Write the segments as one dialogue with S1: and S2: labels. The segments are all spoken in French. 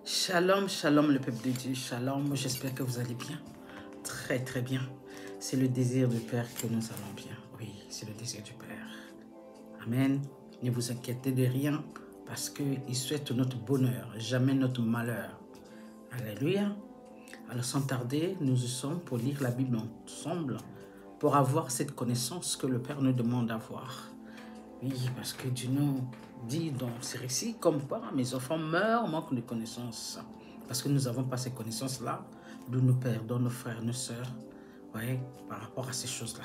S1: Shalom, shalom le peuple de Dieu, shalom, j'espère que vous allez bien, très très bien. C'est le désir du Père que nous allons bien, oui, c'est le désir du Père. Amen, ne vous inquiétez de rien parce qu'il souhaite notre bonheur, jamais notre malheur. Alléluia. Alors sans tarder, nous y sommes pour lire la Bible ensemble, pour avoir cette connaissance que le Père nous demande d'avoir. Oui, parce que Dieu nous dit dans ces récits, comme quoi mes enfants meurent, manquent de connaissances. Parce que nous n'avons pas ces connaissances-là, de nos pères, de nos frères, nos sœurs, ouais, par rapport à ces choses-là.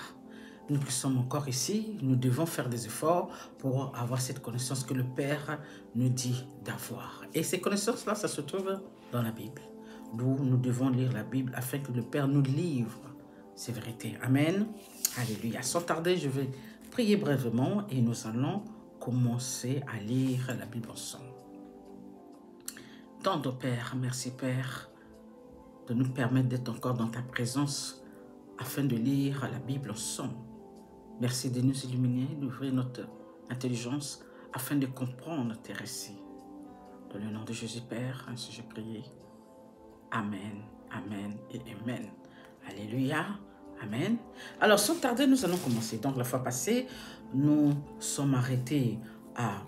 S1: Nous qui sommes encore ici, nous devons faire des efforts pour avoir cette connaissance que le Père nous dit d'avoir. Et ces connaissances-là, ça se trouve dans la Bible. D'où nous devons lire la Bible afin que le Père nous livre ces vérités. Amen. Alléluia. Sans tarder, je vais prier brièvement et nous allons commencer à lire la Bible ensemble. Tendre Père, merci Père de nous permettre d'être encore dans ta présence afin de lire la Bible ensemble. Merci de nous illuminer, d'ouvrir notre intelligence afin de comprendre tes récits. Dans le nom de Jésus Père, ainsi j'ai prié. Amen, amen et amen. Alléluia. Amen. Alors, sans tarder, nous allons commencer. Donc, la fois passée, nous sommes arrêtés à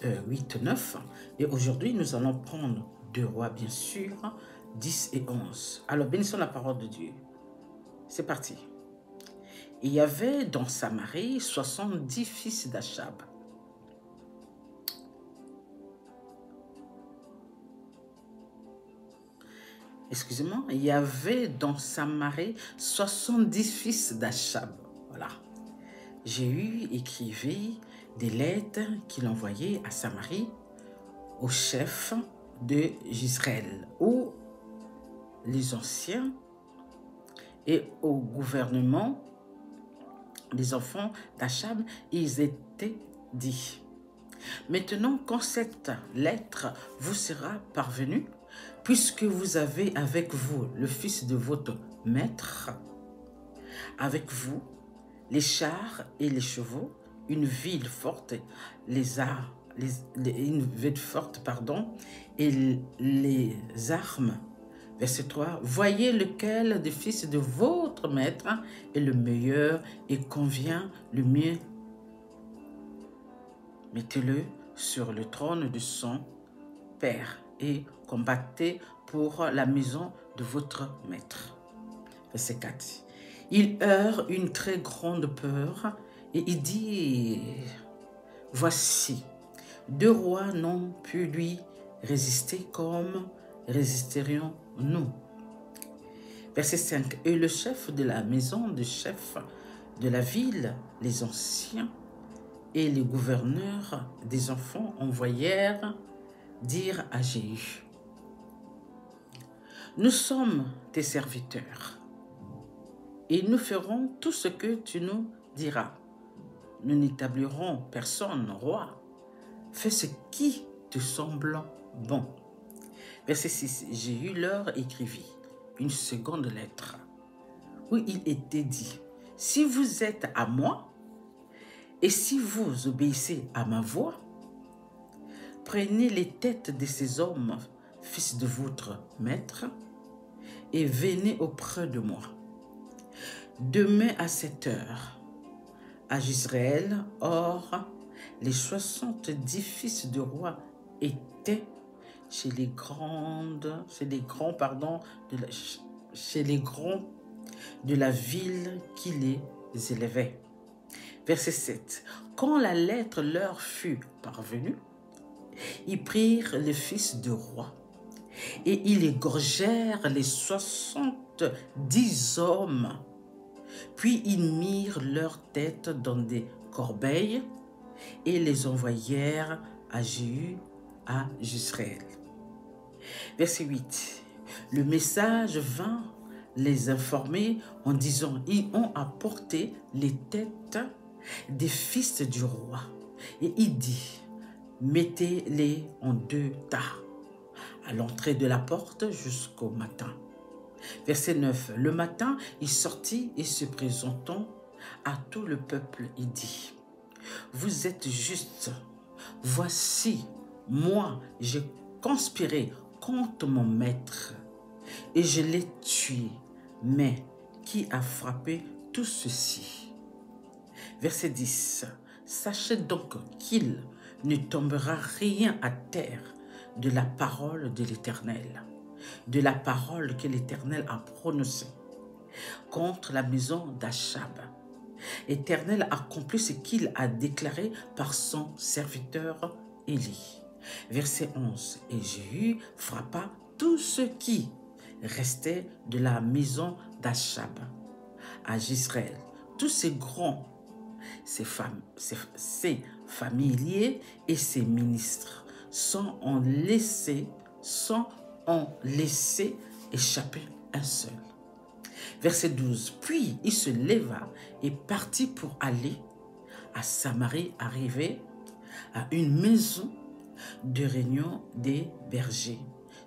S1: 8-9. Et aujourd'hui, nous allons prendre 2 Rois, bien sûr, 10 et 11. Alors, bénissons la parole de Dieu. C'est parti. Il y avait dans Samarie 70 fils d'Achab. Excusez-moi, il y avait dans Samarie 70 fils d'Achab. Voilà. Jéhu écrivit des lettres qu'il envoyait à Samarie au chef d'Israël, où les anciens et au gouvernement des enfants d'Achab, ils étaient dit. Maintenant, quand cette lettre vous sera parvenue, puisque vous avez avec vous le fils de votre maître, avec vous les chars et les chevaux, une ville forte, une ville forte, et les armes. Verset 3, voyez lequel des fils de votre maître est le meilleur et convient le mieux. Mettez-le sur le trône de son père et combattez pour la maison de votre maître. Verset 4. Il eut une très grande peur et il dit, voici, 2 rois n'ont pu lui résister comme résisterions-nous. Verset 5. Et le chef de la maison, le chef de la ville, les anciens et les gouverneurs des enfants envoyèrent dire à Jéhu, nous sommes tes serviteurs et nous ferons tout ce que tu nous diras. Nous n'établirons personne roi. Fais ce qui te semble bon. Verset 6. Jéhu leur écrivit une seconde lettre où il était dit, si vous êtes à moi et si vous obéissez à ma voix, prenez les têtes de ces hommes, fils de votre maître, et venez auprès de moi. Demain à 7 heures, à Jezreel, or, les 70 fils de roi étaient chez les grands de la ville qui les élevait. Verset 7. Quand la lettre leur fut parvenue, ils prirent les fils de roi et ils égorgèrent les 70 hommes. Puis ils mirent leurs têtes dans des corbeilles et les envoyèrent à Jéhu à Jezreel. Verset 8. Le message vint les informer en disant, ils ont apporté les têtes des fils du roi. Et il dit, mettez-les en 2 tas, à l'entrée de la porte jusqu'au matin. Verset 9. Le matin, il sortit et se présentant à tout le peuple, il dit, vous êtes justes, voici, moi, j'ai conspiré contre mon maître et je l'ai tué. Mais qui a frappé tout ceci? Verset 10. Sachez donc qu'il ne tombera rien à terre de la parole de l'Éternel, de la parole que l'Éternel a prononcée contre la maison d'Achab. L'Éternel accomplit ce qu'il a déclaré par son serviteur Élie. Verset 11. Et Jéhu frappa tout ce qui restait de la maison d'Achab à Jezreel. Tous ses grands, ses familiers et ses ministres sans en laisser échapper un seul. Verset 12. Puis il se leva et partit pour aller à Samarie, arrivé à une maison de réunion des bergers.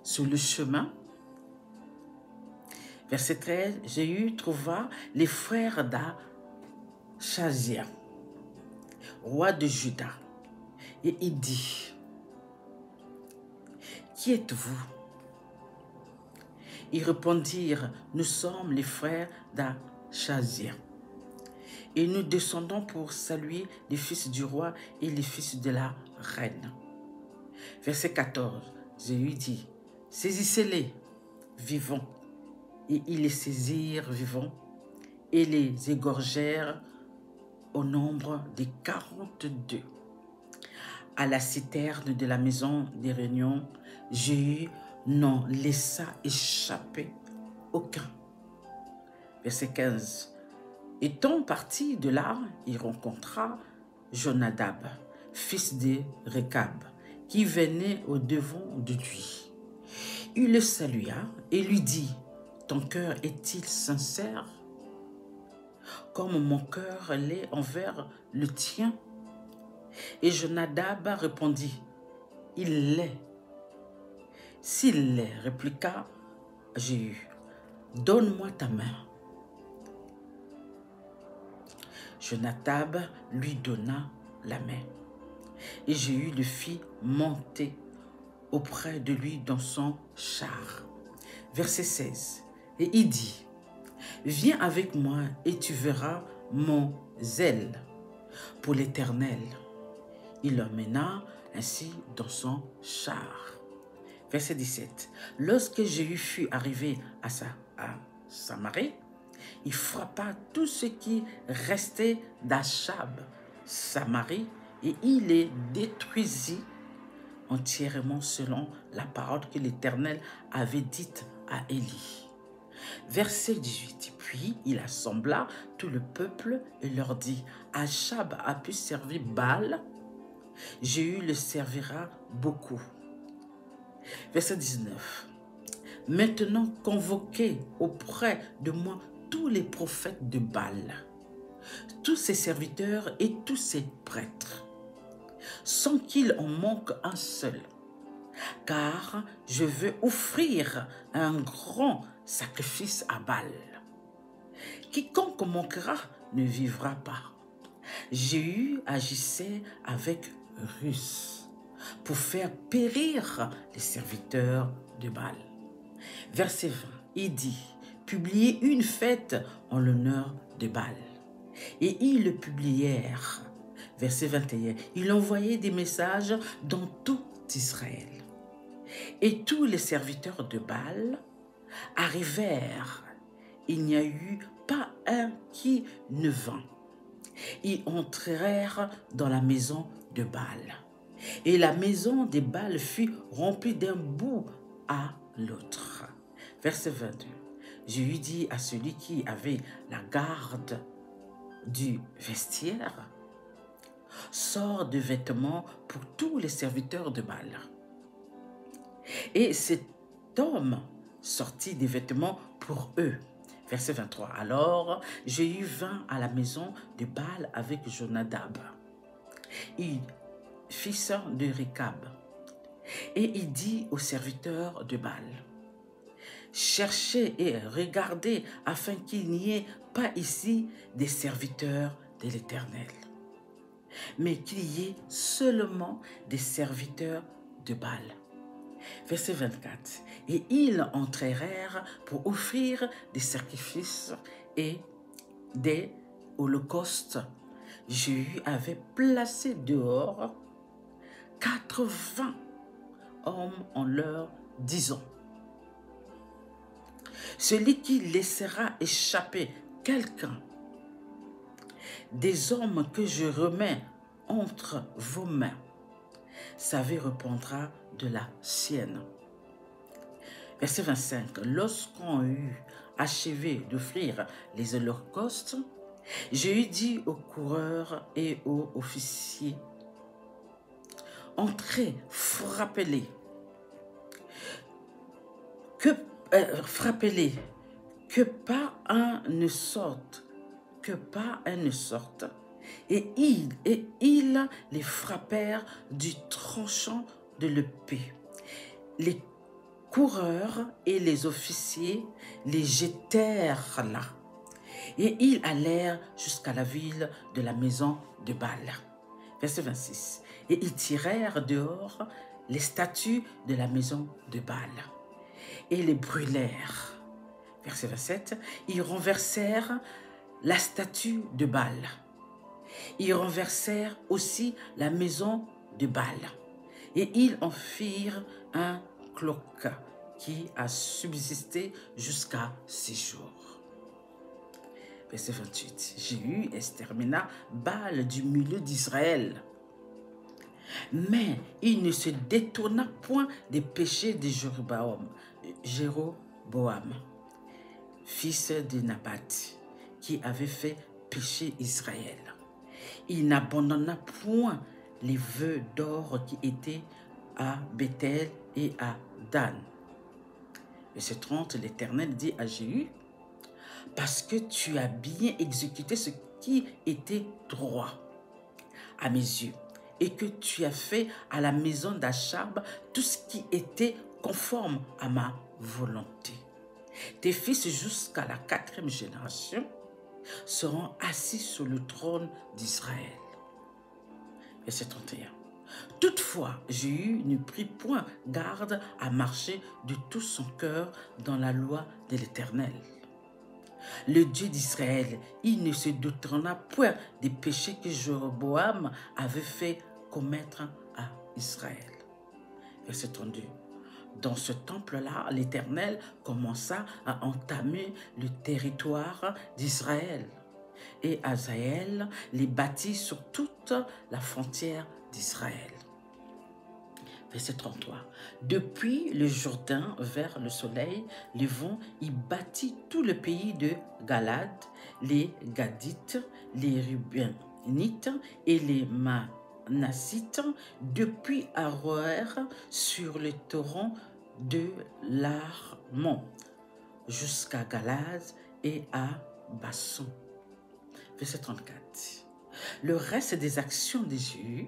S1: Sur le chemin, verset 13, Jéhu trouva les frères d'Achazia, roi de Juda, et il dit, « Qui êtes-vous » Ils répondirent, « Nous sommes les frères d'Achazia, et nous descendons pour saluer les fils du roi et les fils de la reine. » Verset 14, Jéhu dit, « Saisissez-les, vivants. » Et ils les saisirent vivants et les égorgèrent au nombre de 42. À la citerne de la maison des réunions, Jéhu n'en laissa échapper aucun. Verset 15. Étant parti de là, il rencontra Jonadab, fils de Rekab, qui venait au-devant de lui. Il le salua et lui dit, « Ton cœur est-il sincère, comme mon cœur l'est envers le tien ?» Et Jonadab répondit, « Il l'est. » S'il l'est, répliqua Jéhu, « Donne-moi ta main. » Jonadab lui donna la main, et Jéhu le fit monter auprès de lui dans son char. Verset 16. Et il dit, « Viens avec moi et tu verras mon zèle pour l'Éternel. » Il l'emmena ainsi dans son char. Verset 17. Lorsque Jéhu fut arrivé à Samarie, il frappa tout ce qui restait d'Achab, Samarie, et il les détruisit entièrement selon la parole que l'Éternel avait dite à Élie. Verset 18. Puis il assembla tout le peuple et leur dit, « Achab a pu servir Baal, Jéhu le servira beaucoup. » Verset 19. « Maintenant convoquez auprès de moi tous les prophètes de Baal, tous ses serviteurs et tous ses prêtres, sans qu'il en manque un seul, car je veux offrir un grand sacrifice à Baal. Quiconque manquera ne vivra pas. » Jéhu agissait avec ruse pour faire périr les serviteurs de Baal. Verset 20, il dit, « Publiez une fête en l'honneur de Baal. » Et ils le publièrent. Verset 21, il envoyait des messages dans tout Israël. Et tous les serviteurs de Baal arrivèrent. Il n'y a eu pas un qui ne vint. Ils entrèrent dans la maison de Baal. Et la maison de Baal fut remplie d'un bout à l'autre. Verset 22. Jéhu dit à celui qui avait la garde du vestiaire, « Sors de vêtements pour tous les serviteurs de Baal. » Et cet homme sortit des vêtements pour eux. Verset 23. Alors Jéhu vint à la maison de Baal avec Jonadab, fils de Rekab, et il dit aux serviteurs de Baal, « Cherchez et regardez afin qu'il n'y ait pas ici des serviteurs de l'Éternel, mais qu'il y ait seulement des serviteurs de Baal. » Verset 24. Et ils entrèrent pour offrir des sacrifices et des holocaustes. Jéhu avait placé dehors 80 hommes en leur disant: celui qui laissera échapper quelqu'un des hommes que je remets entre vos mains, sa vie reprendra de la sienne. Verset 25. Lorsqu'on eut achevé d'offrir les holocaustes, Jéhu dit aux coureurs et aux officiers: entrez, frappez-les, que pas un ne sorte, Et ils les frappèrent du tranchant de l'épée. Les coureurs et les officiers les jetèrent là. Et ils allèrent jusqu'à la ville de la maison de Baal. Verset 26. Et ils tirèrent dehors les statues de la maison de Baal et les brûlèrent. Verset 27. Ils renversèrent la statue de Baal. Ils renversèrent aussi la maison de Baal. Et ils en firent un cloque qui a subsisté jusqu'à ces jours. Verset 28. Jéhu extermina Baal du milieu d'Israël. Mais il ne se détourna point des péchés de Jéroboam, fils de Nabat, qui avait fait pécher Israël. Il n'abandonna point les vœux d'or qui étaient à Bethel et à Dan. Verset 30, l'Éternel dit à Jéhu: parce que tu as bien exécuté ce qui était droit à mes yeux, et que tu as fait à la maison d'Achab tout ce qui était conforme à ma volonté. Tes fils jusqu'à la 4e génération seront assis sur le trône d'Israël. Verset 31. Toutefois, Jéhu ne prit point garde à marcher de tout son cœur dans la loi de l'Éternel, le Dieu d'Israël. Il ne se détourna point des péchés que Jéroboam avait fait commettre à Israël. Verset 32. Dans ce temple-là, l'Éternel commença à entamer le territoire d'Israël. Et Hazaël les bâtit sur toute la frontière d'Israël. Verset 33. Depuis le Jourdain vers le soleil levant, il bâtit tout le pays de Galad, les Gadites, les Rubénites et les Manassites, depuis Aroër sur le torrent de l'Armon, jusqu'à Galad et à Basson. Verset 34. Le reste des actions de Jéhu,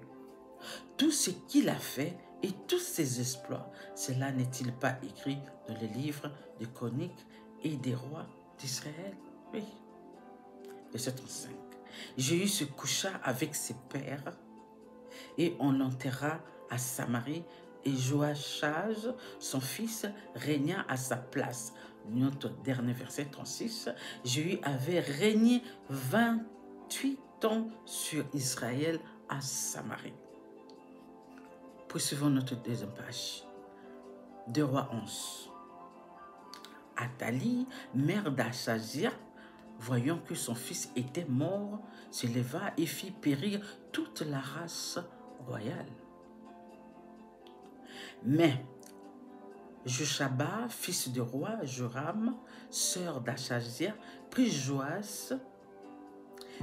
S1: tout ce qu'il a fait et tous ses exploits, cela n'est-il pas écrit dans le livre des chroniques et des rois d'Israël? Oui. Verset 35. Jéhu se coucha avec ses pères et on l'enterra à Samarie, et Joachaz, son fils, régna à sa place. Notre dernier verset 36. Jéhu avait régné 28 ans sur Israël à Samarie. Poursuivons notre deuxième page. 2 Rois 11. Athalie, mère d'Achazia, voyant que son fils était mort, se leva et fit périr toute la race royale. Mais Joshaba, fils du roi Joram, sœur d'Achazia, prit Joas,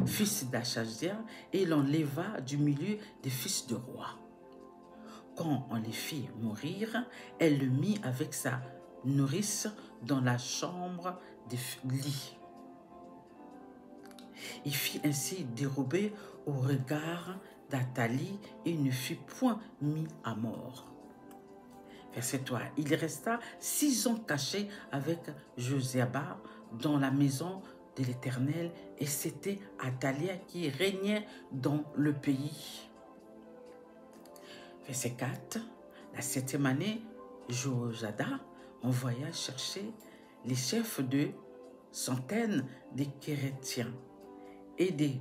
S1: fils d'Achazia, et l'enleva du milieu des fils du roi. Quand on les fit mourir, elle le mit avec sa nourrice dans la chambre des lits. Il fit ainsi dérober au regard d'Athalie et ne fut point mis à mort. Verset 3. Il resta 6 ans caché avec Josiaba dans la maison de l'Éternel, et c'était Athalia qui régnait dans le pays. Verset 4. La 7e année Jehojada envoya chercher les chefs de centaines de Kérétiens et des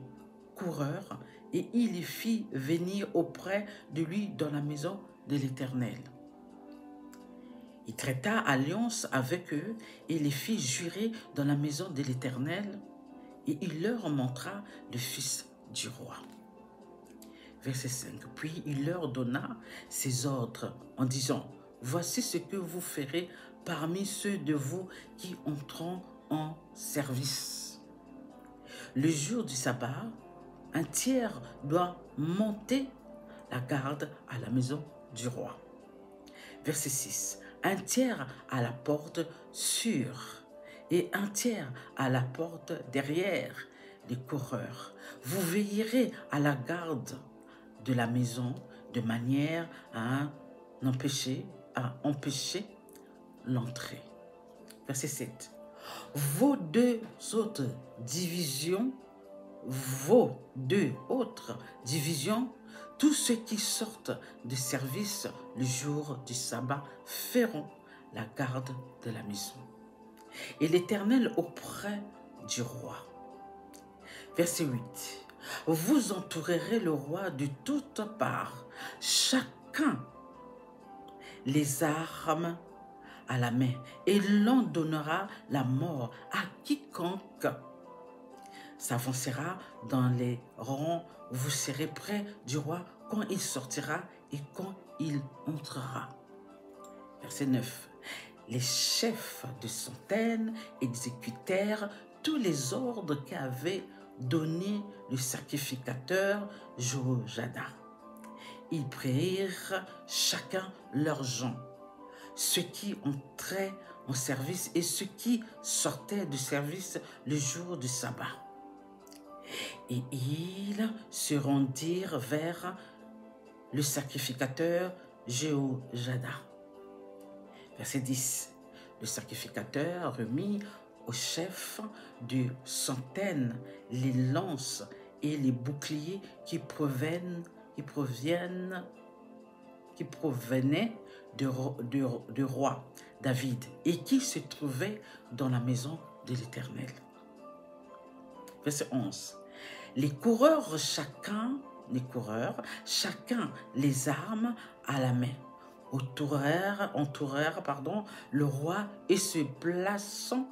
S1: coureurs, et il les fit venir auprès de lui dans la maison de l'Éternel. Il traita alliance avec eux et les fit jurer dans la maison de l'Éternel, et il leur montra le fils du roi. Verset 5. Puis il leur donna ses ordres en disant, « Voici ce que vous ferez parmi ceux de vous qui entreront en service. Le jour du sabbat, un tiers doit monter la garde à la maison du roi. » Verset 6. Un tiers à la porte sûre et un tiers à la porte derrière les coureurs. Vous veillerez à la garde de la maison de manière à empêcher l'entrée. Verset 7. Vos deux autres divisions, tous ceux qui sortent de service le jour du sabbat feront la garde de la maison. Et l'Éternel auprès du roi. Verset 8. Vous entourerez le roi de toutes parts, chacun les armes à la main, et l'on donnera la mort à quiconque s'avancera dans les rangs. Vous serez près du roi quand il sortira et quand il entrera. Verset 9. Les chefs de centaines exécutèrent tous les ordres qu'avait donné le sacrificateur Jehojada. Ils prirent chacun leurs gens, ceux qui entraient en service et ceux qui sortaient de service le jour du sabbat. Et ils se rendirent vers le sacrificateur Jehojada. Verset 10. Le sacrificateur remit au chef de centaines les lances et les boucliers qui provenaient du roi David et qui se trouvaient dans la maison de l'Éternel. Verset 11. Les coureurs, chacun les armes à la main, entourèrent le roi et se plaçant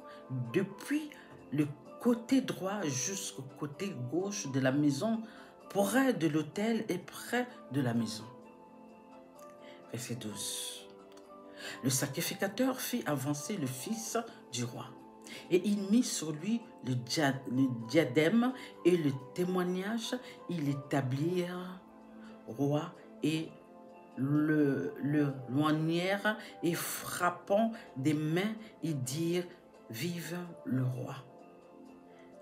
S1: depuis le côté droit jusqu'au côté gauche de la maison, près de l'autel et près de la maison. Verset 12. Le sacrificateur fit avancer le fils du roi, et il mit sur lui le diadème et le témoignage. Il établirent roi et le loignèrent et frappant des mains, ils dirent « Vive le roi ».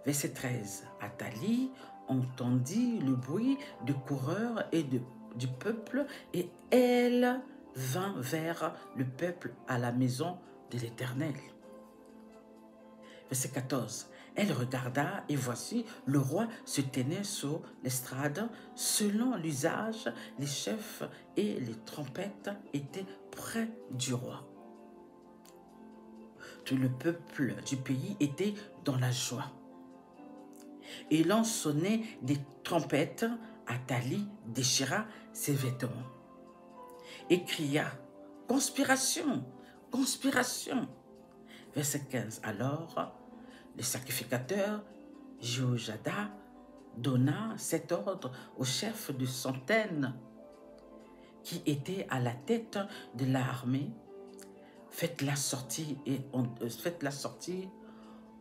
S1: Verset 13. Athalie entendit le bruit de coureurs et du peuple, et elle vint vers le peuple à la maison de l'Éternel. Verset 14. Elle regarda, et voici, le roi se tenait sur l'estrade. Selon l'usage, les chefs et les trompettes étaient près du roi. Tout le peuple du pays était dans la joie. Et l'on sonnait des trompettes. Athalie déchira ses vêtements et cria « Conspiration! Conspiration !» Verset 15. Alors, le sacrificateur Jehojada donna cet ordre au chef de centaines qui était à la tête de l'armée. Faites-la sortir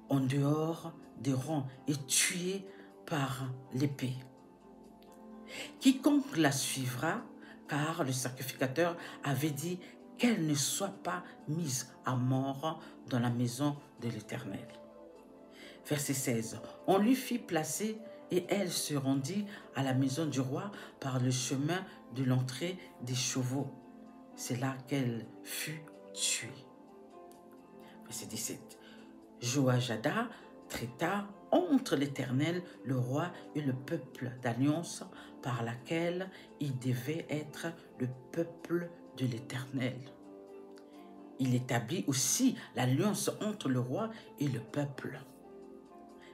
S1: en dehors des rangs et tuez par l'épée. Quiconque la suivra, car le sacrificateur avait dit qu'elle ne soit pas mise à mort dans la maison de l'Éternel. Verset 16. On lui fit placer et elle se rendit à la maison du roi par le chemin de l'entrée des chevaux. C'est là qu'elle fut tuée. Verset 17. Jehojada traita entre l'Éternel, le roi et le peuple d'alliance par laquelle il devait être le peuple de l'Éternel. il établit aussi l'alliance entre le roi et le peuple.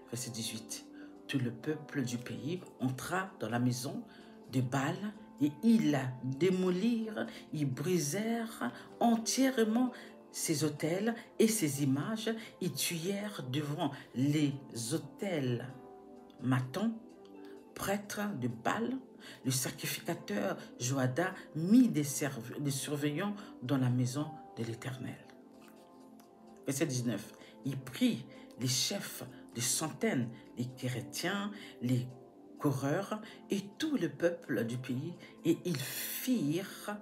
S1: Verset 18. Tout le peuple du pays entra dans la maison de Baal et ils la démolirent, ils brisèrent entièrement ses autels et ses images, ils tuèrent devant les autels Maton, prêtre de Baal. Le sacrificateur Joada mit des surveillants dans la maison de l'Éternel. Verset 19. Il prit les chefs de centaines, les Kérétiens, les coureurs et tout le peuple du pays, et ils firent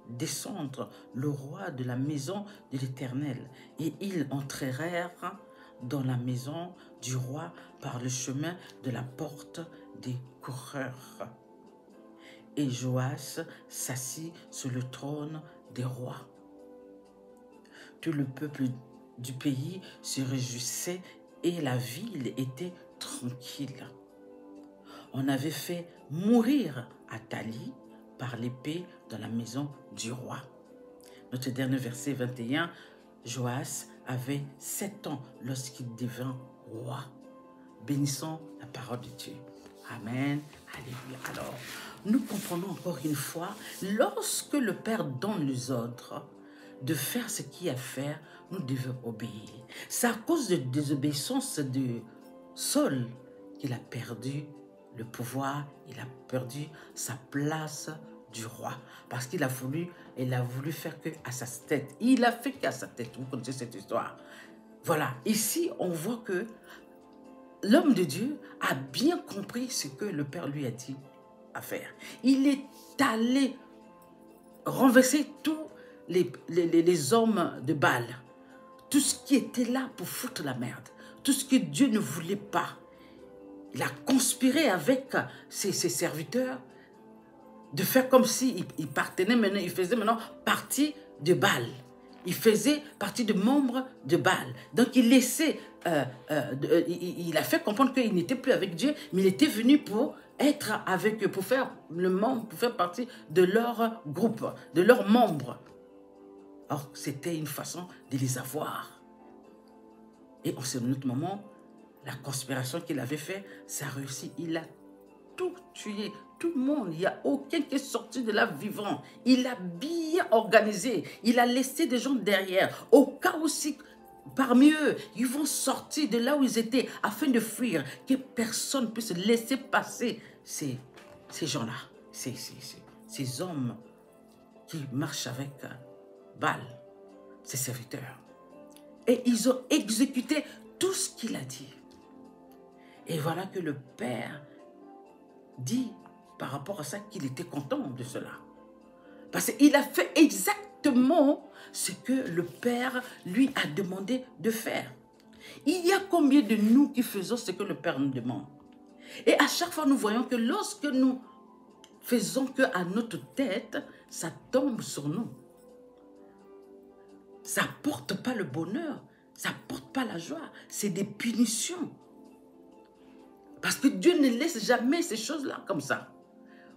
S1: descendre le roi de la maison de l'Éternel, et ils entrèrent dans la maison du roi par le chemin de la porte des coureurs. Et Joas s'assit sur le trône des rois. Tout le peuple du pays se réjouissait et la ville était tranquille. On avait fait mourir Athalie par l'épée dans la maison du roi. Notre dernier verset 21, Joas avait 7 ans lorsqu'il devint roi. Bénissons la parole de Dieu. Amen. Alléluia. Alors, nous comprenons encore une fois, lorsque le Père donne les ordres de faire ce qu'il y a à faire, nous devons obéir. C'est à cause de la désobéissance de Saul qu'il a perdu le pouvoir, il a perdu sa place du roi. Parce qu'il a voulu faire que à sa tête. Il a fait qu'à sa tête. Vous connaissez cette histoire. Voilà. Ici, on voit que l'homme de Dieu a bien compris ce que le Père lui a dit à faire. Il est allé renverser tous les hommes de Baal. Tout ce qui était là pour foutre la merde. Tout ce que Dieu ne voulait pas. Il a conspiré avec ses serviteurs de faire comme s'il faisait maintenant partie de Baal. Il faisait partie de membres de Baal. Donc il laissait, il a fait comprendre qu'il n'était plus avec Dieu, mais il était venu pour être avec eux, pour faire partie de leur groupe, de leurs membres. Or, c'était une façon de les avoir. Et en ce moment, la conspiration qu'il avait fait, ça a réussi. Il a tout tué, tout le monde. Il n'y a aucun qui est sorti de là vivant. Il a bien organisé. Il a laissé des gens derrière. Au cas où si, parmi eux, ils vont sortir de là où ils étaient afin de fuir, que personne ne puisse laisser passer ces gens-là, ces hommes qui marchent avec Baal, ses serviteurs. Et ils ont exécuté tout ce qu'il a dit. Et voilà que le Père dit par rapport à ça qu'il était content de cela. Parce qu'il a fait exactement ce que le Père lui a demandé de faire. Il y a combien de nous qui faisons ce que le Père nous demande? Et à chaque fois, nous voyons que lorsque nous faisons qu'à notre tête, ça tombe sur nous. Ça ne porte pas le bonheur, ça ne porte pas la joie, c'est des punitions. Parce que Dieu ne laisse jamais ces choses-là comme ça.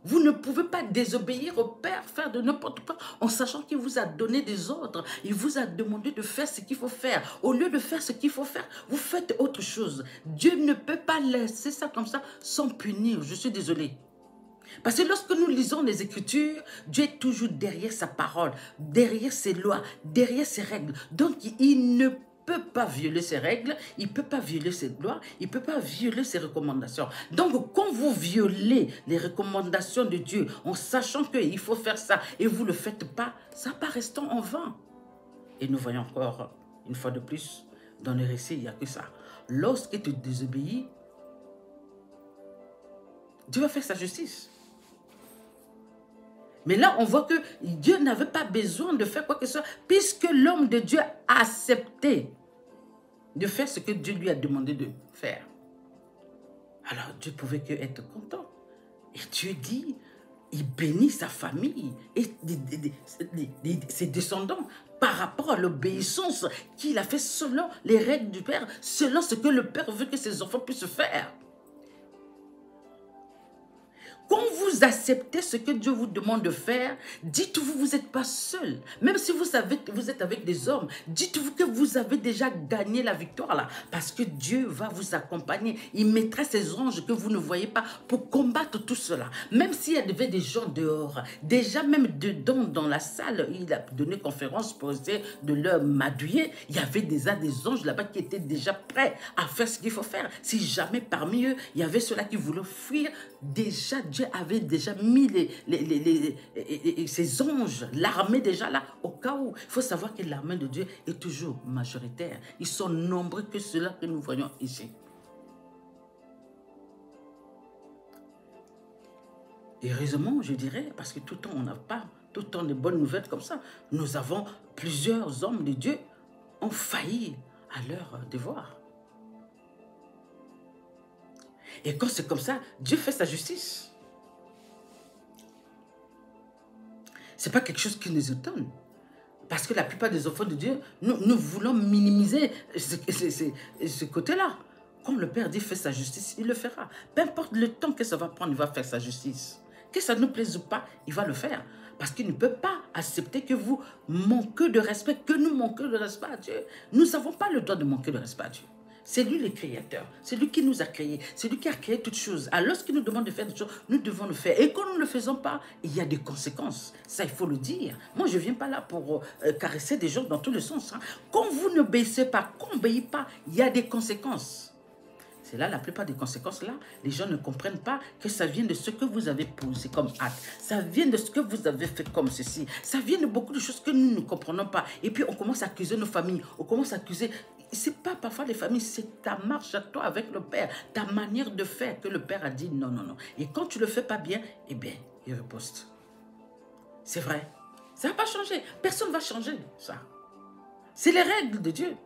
S1: Vous ne pouvez pas désobéir au Père, faire de n'importe quoi, en sachant qu'il vous a donné des ordres. Il vous a demandé de faire ce qu'il faut faire. Au lieu de faire ce qu'il faut faire, vous faites autre chose. Dieu ne peut pas laisser ça comme ça sans punir. Je suis désolée. Parce que lorsque nous lisons les Écritures, Dieu est toujours derrière sa parole, derrière ses lois, derrière ses règles. Donc, il ne peut pas violer ses règles, il ne peut pas violer ses lois, il ne peut pas violer ses recommandations. Donc, quand vous violez les recommandations de Dieu en sachant qu'il faut faire ça et vous ne le faites pas, ça part restant en vain. Et nous voyons encore, une fois de plus, dans le récit, il n'y a que ça. Lorsque tu désobéis, Dieu va faire sa justice. Mais là, on voit que Dieu n'avait pas besoin de faire quoi que ce soit, puisque l'homme de Dieu a accepté de faire ce que Dieu lui a demandé de faire. Alors, Dieu pouvait que être content. Et Dieu dit, il bénit sa famille et ses descendants par rapport à l'obéissance qu'il a fait selon les règles du Père, selon ce que le Père veut que ses enfants puissent faire. Quand vous acceptez ce que Dieu vous demande de faire, dites-vous, vous n'êtes pas seul. Même si vous savez que vous êtes avec des hommes, dites-vous que vous avez déjà gagné la victoire là. Parce que Dieu va vous accompagner. Il mettra ses anges que vous ne voyez pas pour combattre tout cela. Même s'il y avait des gens dehors, déjà même dedans dans la salle, il a donné conférence pour essayer de leur madouiller. Il y avait déjà des anges là-bas qui étaient déjà prêts à faire ce qu'il faut faire. Si jamais parmi eux, il y avait ceux-là qui voulaient fuir, déjà Dieu avait déjà mis ses anges, l'armée déjà là, au cas où. Il faut savoir que l'armée de Dieu est toujours majoritaire. Ils sont nombreux que ceux-là que nous voyons ici. Et heureusement, je dirais, parce que tout le temps, on n'a pas tout le temps de bonnes nouvelles comme ça. Nous avons plusieurs hommes de Dieu ont failli à leur devoir. Et quand c'est comme ça, Dieu fait sa justice. Ce n'est pas quelque chose qui nous étonne. Parce que la plupart des enfants de Dieu, nous voulons minimiser ce côté-là. Comme le Père dit, fait sa justice, il le fera. Peu importe le temps que ça va prendre, il va faire sa justice. Que ça ne nous plaise ou pas, il va le faire. Parce qu'il ne peut pas accepter que vous manquez de respect, que nous manquions de respect à Dieu. Nous n'avons pas le droit de manquer de respect à Dieu. C'est lui le créateur, c'est lui qui nous a créés, c'est lui qui a créé toutes choses. Alors lorsqu'il nous demande de faire des choses, nous devons le faire. Et quand nous ne le faisons pas, il y a des conséquences. Ça, il faut le dire. Moi, je ne viens pas là pour caresser des gens dans tous les sens. Hein. Quand vous n'obéissez pas, quand on n'obéit pas, il y a des conséquences. C'est là, la plupart des conséquences, là, les gens ne comprennent pas que ça vient de ce que vous avez posé comme acte. Ça vient de ce que vous avez fait comme ceci. Ça vient de beaucoup de choses que nous ne comprenons pas. Et puis, on commence à accuser nos familles. On commence à accuser... C'est pas parfois les familles, c'est ta marche à toi avec le Père, ta manière de faire que le Père a dit non, non, non. Et quand tu ne le fais pas bien, eh bien, il riposte. C'est vrai. Ça n'a pas changé. Personne ne va changer ça. C'est les règles de Dieu.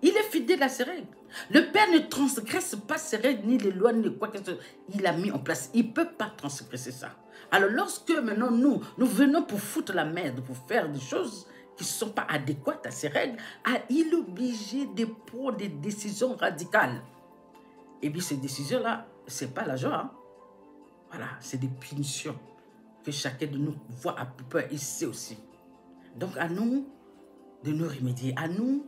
S1: Il est fidèle à ses règles. Le Père ne transgresse pas ses règles, ni les lois, ni quoi que ce soit. Il a mis en place. Il ne peut pas transgresser ça. Alors, lorsque maintenant nous venons pour foutre la merde, pour faire des choses qui ne sont pas adéquates à ces règles, il est obligé de prendre des décisions radicales. Et puis, ces décisions-là, ce n'est pas la joie. Hein? Voilà, c'est des punitions que chacun de nous voit à peu près ici aussi. Donc, à nous de nous remédier, à nous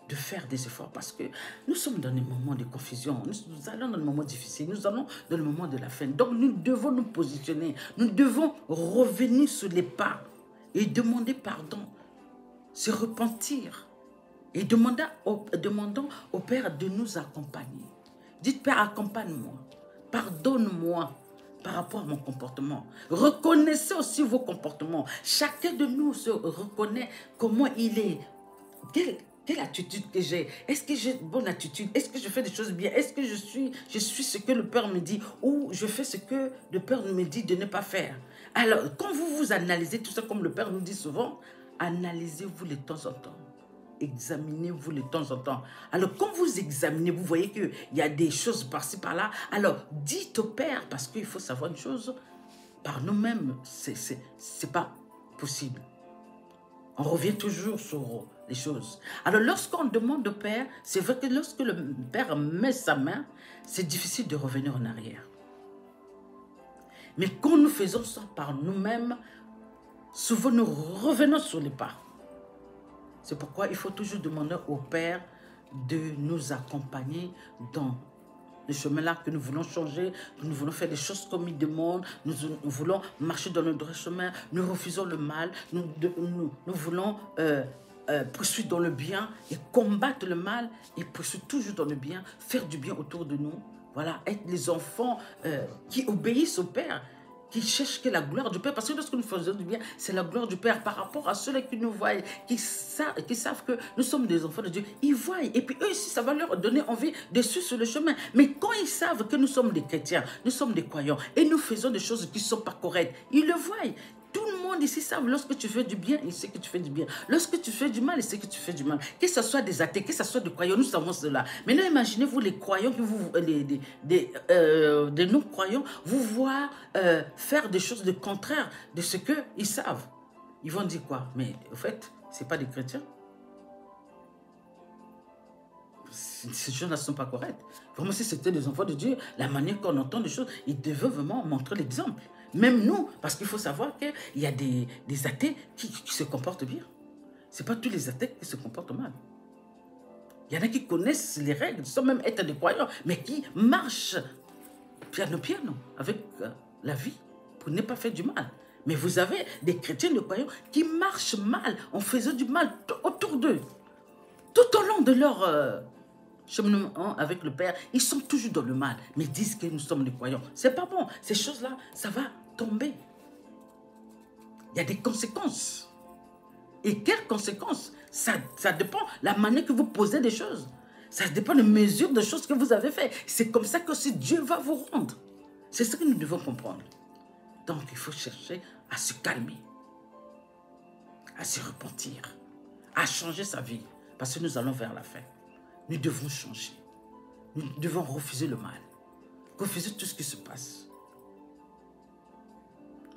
S1: de faire des efforts parce que nous sommes dans des moments de confusion, nous allons dans des moments difficiles, nous allons dans le moment de la fin. Donc, nous devons nous positionner, nous devons revenir sur les pas et demander pardon, se repentir et demandons au Père de nous accompagner. Dites, Père, accompagne-moi, pardonne-moi par rapport à mon comportement. Reconnaissez aussi vos comportements. Chacun de nous se reconnaît comment il est. Quelle attitude que j'ai? Est-ce que j'ai une bonne attitude? Est-ce que je fais des choses bien? Est-ce que je suis ce que le Père me dit? Ou je fais ce que le Père me dit de ne pas faire? Alors, quand vous vous analysez tout ça, comme le Père nous dit souvent, analysez-vous de temps en temps. Examinez-vous de temps en temps. Alors, quand vous examinez, vous voyez qu'il y a des choses par-ci, par-là. Alors, dites au Père, parce qu'il faut savoir une chose, par nous-mêmes, c'est pas possible. On revient toujours sur les choses. Alors, lorsqu'on demande au Père, c'est vrai que lorsque le Père met sa main, c'est difficile de revenir en arrière. Mais quand nous faisons ça par nous-mêmes, souvent nous revenons sur les pas. C'est pourquoi il faut toujours demander au Père de nous accompagner dans le chemin-là que nous voulons changer, que nous voulons faire des choses comme il demande, nous voulons marcher dans le droit chemin, nous refusons le mal, nous voulons poursuivre dans le bien et combattre le mal et poursuivre toujours dans le bien, faire du bien autour de nous. Voilà, être les enfants qui obéissent au Père, qui cherchent que la gloire du Père. Parce que lorsque nous faisons du bien, c'est la gloire du Père par rapport à ceux qui nous voient, qui savent que nous sommes des enfants de Dieu. Ils voient. Et puis eux aussi, ça va leur donner envie de suivre sur le chemin. Mais quand ils savent que nous sommes des chrétiens, nous sommes des croyants, et nous faisons des choses qui ne sont pas correctes, ils le voient. Tout le monde ici savent, lorsque tu fais du bien, il sait que tu fais du bien. Lorsque tu fais du mal, il sait que tu fais du mal. Que ce soit des athées, que ce soit des croyants, nous savons cela. Maintenant, imaginez-vous les croyants, des non-croyants, vous voir faire des choses de contraire de ce qu'ils savent. Ils vont dire quoi? Mais au fait, ce n'est pas des chrétiens. Ces choses-là ne sont pas correctes. Vraiment, si c'était des enfants de Dieu, la manière qu'on entend les choses, ils devaient vraiment montrer l'exemple. Même nous, parce qu'il faut savoir qu'il y a des athées qui se comportent bien. Ce n'est pas tous les athées qui se comportent mal. Il y en a qui connaissent les règles, sans même être des croyants, mais qui marchent piano avec la vie pour ne pas faire du mal. Mais vous avez des chrétiens, des croyants qui marchent mal en faisant du mal autour d'eux. Tout au long de leur cheminement avec le Père, ils sont toujours dans le mal, mais ils disent que nous sommes des croyants. C'est pas bon. Ces choses-là, ça va tomber. Il y a des conséquences. Et quelles conséquences? Ça dépend de la manière que vous posez des choses. Ça dépend de mesures de choses que vous avez fait. C'est comme ça que si Dieu va vous rendre. C'est ce que nous devons comprendre. Donc, il faut chercher à se calmer, à se repentir, à changer sa vie. Parce que nous allons vers la fin. Nous devons changer. Nous devons refuser le mal. Refuser tout ce qui se passe.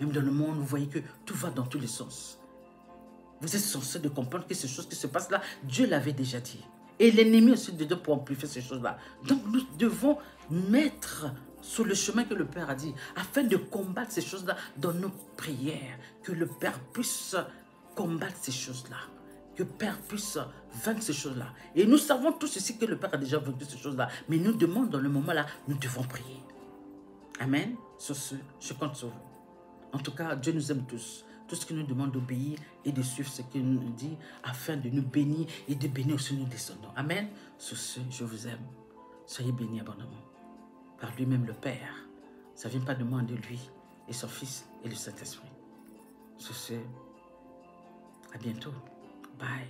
S1: Même dans le monde, vous voyez que tout va dans tous les sens. Vous êtes censé de comprendre que ces choses qui se passent là, Dieu l'avait déjà dit. Et l'ennemi aussi de Dieu pour amplifier ces choses-là. Donc nous devons mettre sur le chemin que le Père a dit, afin de combattre ces choses-là dans nos prières. Que le Père puisse combattre ces choses-là. Que le Père puisse vaincre ces choses-là. Et nous savons tous ici que le Père a déjà vaincu ces choses-là. Mais nous demandons dans le moment-là, nous devons prier. Amen. Sur ce, je compte sur vous. En tout cas, Dieu nous aime tous. Tout ce qui nous demande d'obéir et de suivre ce qu'il nous dit afin de nous bénir et de bénir aussi nos descendants. Amen. Sur ce, je vous aime. Soyez bénis abondamment. Par lui-même le Père. Ça ne vient pas de moi, de lui et son Fils et le Saint-Esprit. Sur ce, à bientôt. Bye.